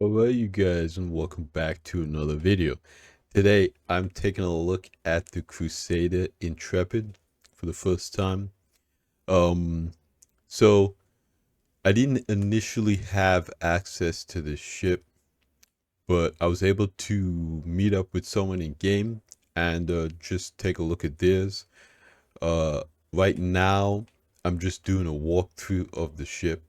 Alright, you guys, and welcome back to another video. Today, I'm taking a look at the Crusader Intrepid for the first time. Um, so I didn't initially have access to this ship, but I was able to meet up with someone in game and just take a look at theirs. Right now, I'm just doing a walkthrough of the ship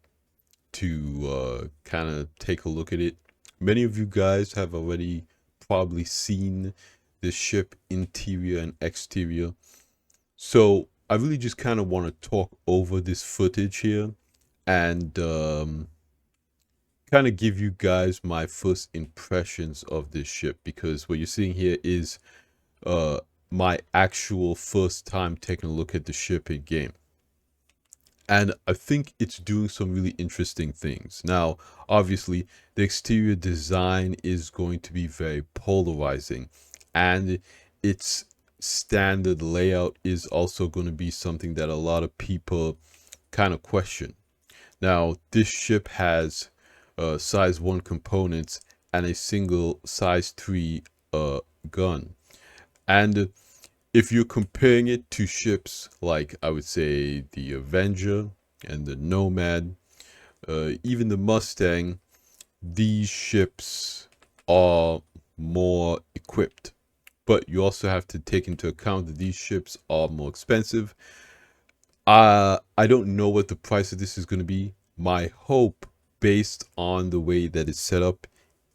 to kind of take a look at it. Many of you guys have already probably seen the ship interior and exterior. So I really just kind of want to talk over this footage here and kind of give you guys my first impressions of this ship, because what you're seeing here is uh, my actual first time taking a look at the ship in game. And I think it's doing some really interesting things. Now, obviously, the exterior design is going to be very polarizing, and its standard layout is also going to be something that a lot of people kind of question. Now, this ship has size 1 components and a single size 3 gun. And if you're comparing it to ships like, I would say, the Avenger and the Nomad, even the Mustang, these ships are more equipped. But you also have to take into account that these ships are more expensive. I don't know what the price of this is going to be. My hope, based on the way that it's set up,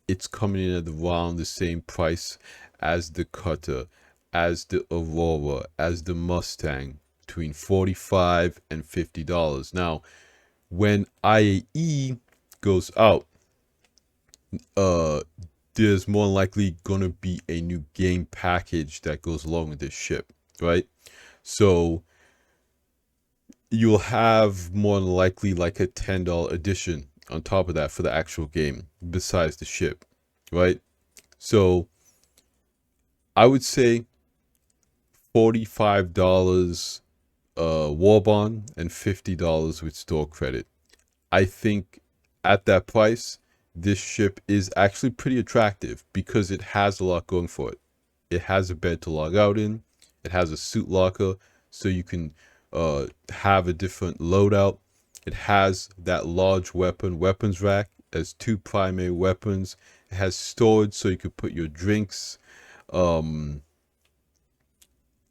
it's coming in at around the same price as the Cutter, as the Aurora, as the Mustang, between $45 and $50. Now, when IAE goes out, uh, there's more likely gonna be a new game package that goes along with this ship, right? So you'll have more than likely like a $10 edition on top of that for the actual game, besides the ship, right? So I would say $45 war bond and $50 with store credit. I think at that price, this ship is actually pretty attractive because it has a lot going for it. It has a bed to log out in. It has a suit locker, so you can have a different loadout. It has that large weapons rack as 2 primary weapons. It has storage so you could put your drinks. Um,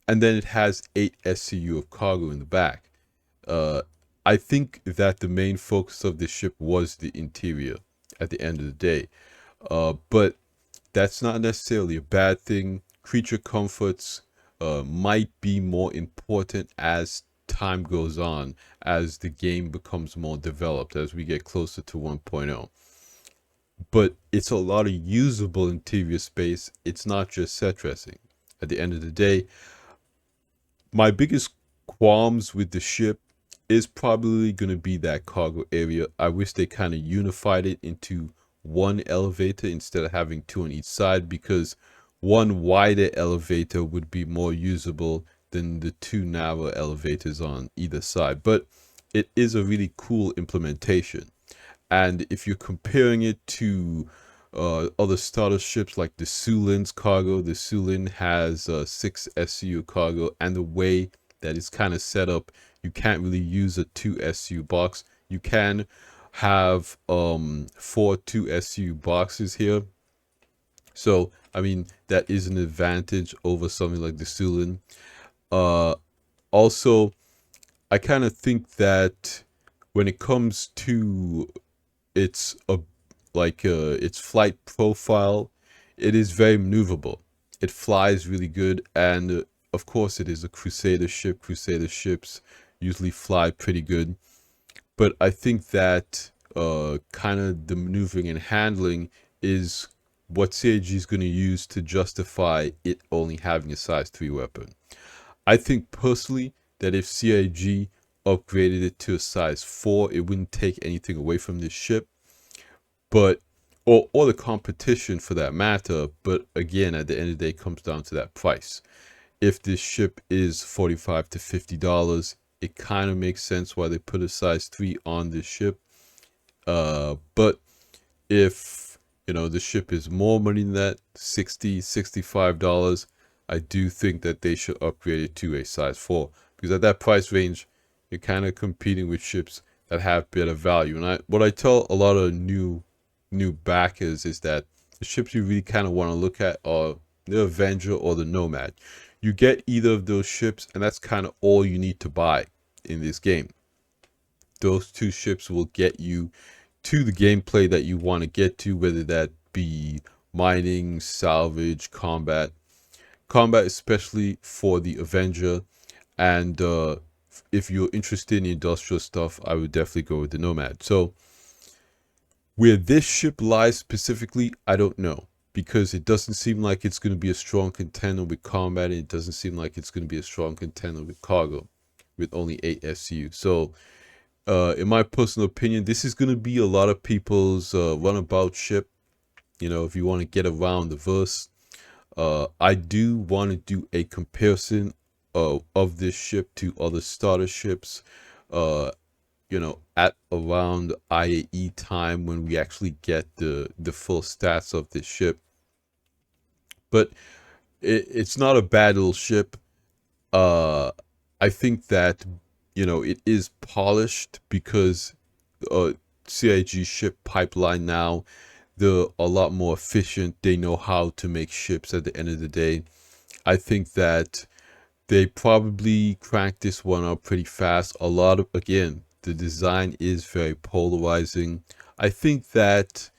and then it has 8 SCU of cargo in the back. Uh, I think that the main focus of this ship was the interior at the end of the day. But that's not necessarily a bad thing. Creature comforts might be more important as time goes on, as the game becomes more developed, as we get closer to 1.0. But it's a lot of usable interior space. It's not just set dressing. At the end of the day, my biggest qualms with the ship is probably going to be that cargo area. I wish they kind of unified it into one elevator instead of having 2 on each side, because one wider elevator would be more usable than the 2 narrow elevators on either side. But it is a really cool implementation. And if you're comparing it to other starter ships like the Sulin's cargo, the Sulin has 6 SCU cargo, and the way that it's kind of set up, you can't really use a 2 SCU box. You can have 4 2 SCU boxes here. So, I mean, that is an advantage over something like the Sulin. Also, I kind of think that when it comes to its its flight profile, it is very maneuverable. It flies really good, and of course it is a Crusader ship. Crusader ships usually fly pretty good, but I think that kind of the maneuvering and handling is what CIG is going to use to justify it only having a size 3 weapon. I think personally that if CIG upgraded it to a size 4, it wouldn't take anything away from this ship, but or the competition for that matter. But again, at the end of the day, it comes down to that price. If this ship is $45 to $50, it kind of makes sense why they put a size 3 on this ship. But if you know, the ship is more money than that, $65. I do think that they should upgrade it to a size 4, because at that price range, you're kind of competing with ships that have better value. And what I tell a lot of new backers is that the ships you really kind of want to look at are the Avenger or the Nomad. You get either of those ships, and that's kind of all you need to buy in this game. Those two ships will get you to the gameplay that you want to get to, whether that be mining, salvage, combat. Combat especially for the Avenger, and if you're interested in industrial stuff, I would definitely go with the Nomad. So where this ship lies specifically, I don't know, because it doesn't seem like it's going to be a strong contender with combat, and it doesn't seem like it's going to be a strong contender with cargo, with only 8 SU. So in my personal opinion, this is going to be a lot of people's runabout ship. You know, if you want to get around the verse. I do want to do a comparison of this ship to other starter ships, you know, at around IAE time, when we actually get the full stats of this ship. But it's not a bad little ship. I think that, you know, it is polished, because CIG ship pipeline now, they're a lot more efficient. They know how to make ships at the end of the day. I think that they probably cranked this one out pretty fast. A lot of, again, the design is very polarizing. I think that,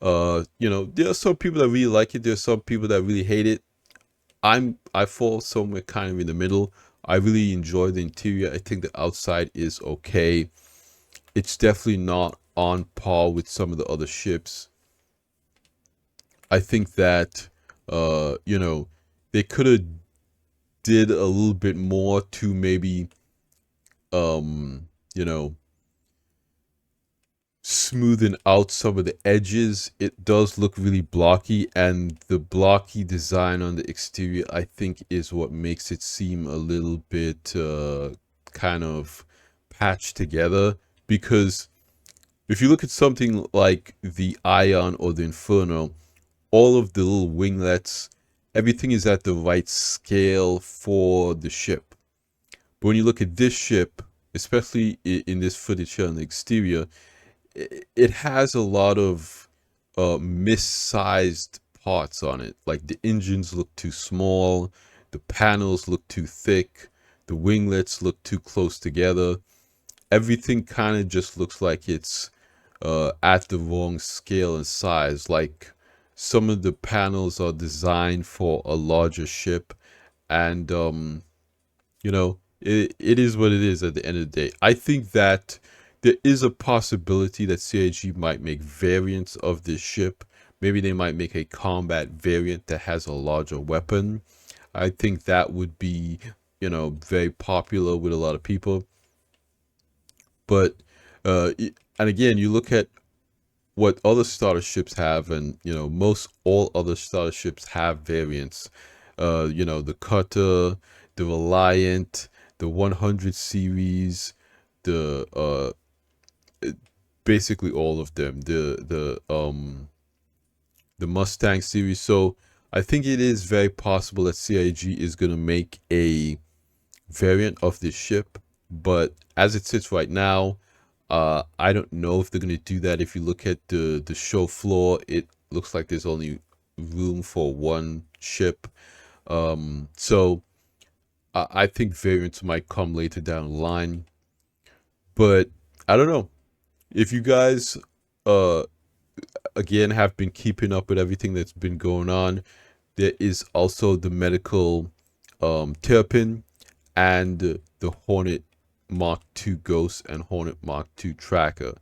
you know, there are some people that really like it. There are some people that really hate it. I fall somewhere kind of in the middle. I really enjoy the interior. I think the outside is okay. It's definitely not on par with some of the other ships. I think that, you know, they could have did a little bit more to maybe, you know, smoothing out some of the edges. It does look really blocky, and the blocky design on the exterior, I think, is what makes it seem a little bit kind of patched together. Because if you look at something like the Ion or the Inferno, all of the little winglets, everything is at the right scale for the ship. But when you look at this ship, especially in this footage here on the exterior, it has a lot of missized parts on it. Like the engines look too small, the panels look too thick, the winglets look too close together. Everything kind of just looks like it's at the wrong scale and size. Like, some of the panels are designed for a larger ship, and you know, it is what it is at the end of the day. I think that there is a possibility that CIG might make variants of this ship. Maybe they might make a combat variant that has a larger weapon. I think that would be, you know, very popular with a lot of people. But and again, you look at what other starter ships have, and you know, most all other starter ships have variants. You know, the Cutter, the Reliant, the 100 series, the basically all of them, the Mustang series. So I think it is very possible that CIG is going to make a variant of this ship, but as it sits right now, I don't know if they're going to do that. If you look at the show floor, it looks like there's only room for one ship. So I think variants might come later down the line, but I don't know. If you guys again have been keeping up with everything that's been going on, there is also the medical terrapin and the Hornet Mark II Ghost and Hornet Mark II Tracker.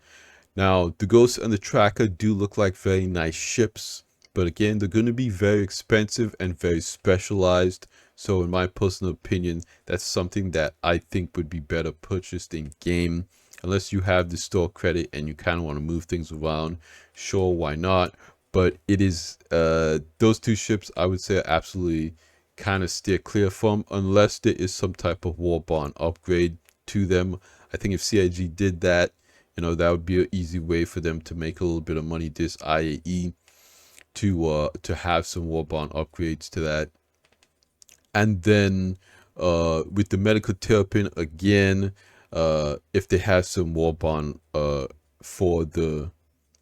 Now, the Ghost and the Tracker do look like very nice ships, but again, they're going to be very expensive and very specialized. So in my personal opinion, that's something that I think would be better purchased in game. Unless you have the store credit and you kind of want to move things around, sure, why not? But it is those two ships I would say are absolutely kind of steer clear from, unless there is some type of war bond upgrade to them. I think if CIG did that, you know, that would be an easy way for them to make a little bit of money this IAE. to have some war bond upgrades to that. And then with the medical terrapin again, if they have some war bond for the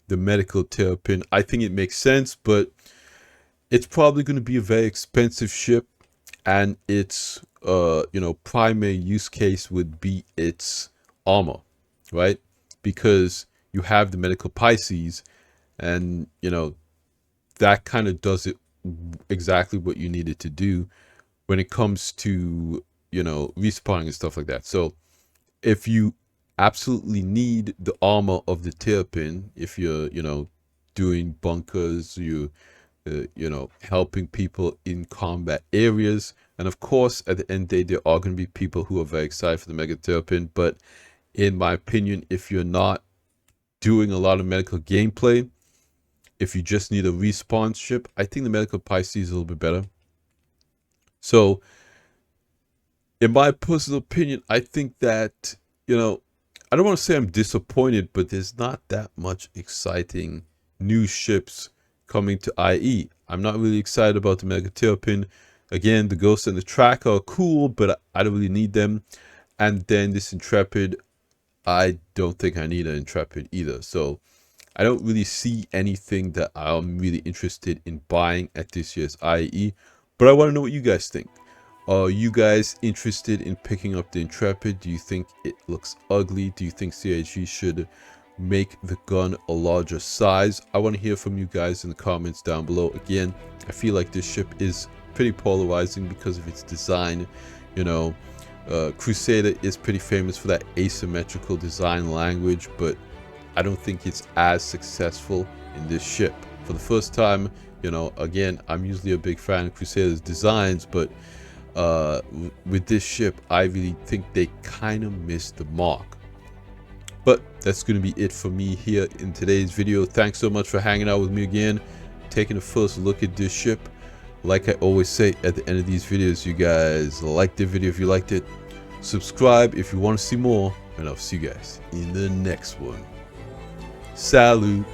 medical terrapin, I think it makes sense, but it's probably going to be a very expensive ship, and its primary use case would be its armor, right? Because you have the medical Pisces, and that kind of does it exactly what you need it to do when it comes to respawning and stuff like that. So if you absolutely need the armor of the terrapin, if you're doing bunkers, you helping people in combat areas, and of course at the end of the day there are going to be people who are very excited for the mega terrapin, but in my opinion, if you're not doing a lot of medical gameplay, if you just need a respawn ship, I think the medical Pisces is a little bit better. So in my personal opinion, I think that I don't want to say I'm disappointed, but there's not that much exciting new ships coming to IE. I'm not really excited about the mega terrapin. Again, the Ghost and the Tracker are cool, but I don't really need them. And then this Intrepid, I don't think I need an Intrepid either. So I don't really see anything that I'm really interested in buying at this year's IE. But I want to know what you guys think. Are you guys interested in picking up the Intrepid? Do you think it looks ugly? Do you think CIG should make the gun a larger size? I want to hear from you guys in the comments down below. Again, I feel like this ship is pretty polarizing because of its design. Crusader is pretty famous for that asymmetrical design language, but I don't think it's as successful in this ship. For the first time, again, I'm usually a big fan of Crusader's designs, but with this ship, I really think they kind of missed the mark. But that's going to be it for me here in today's video. Thanks so much for hanging out with me again, taking a first look at this ship. Like I always say at the end of these videos, you guys like the video if you liked it, subscribe if you want to see more, and I'll see you guys in the next one. Salut.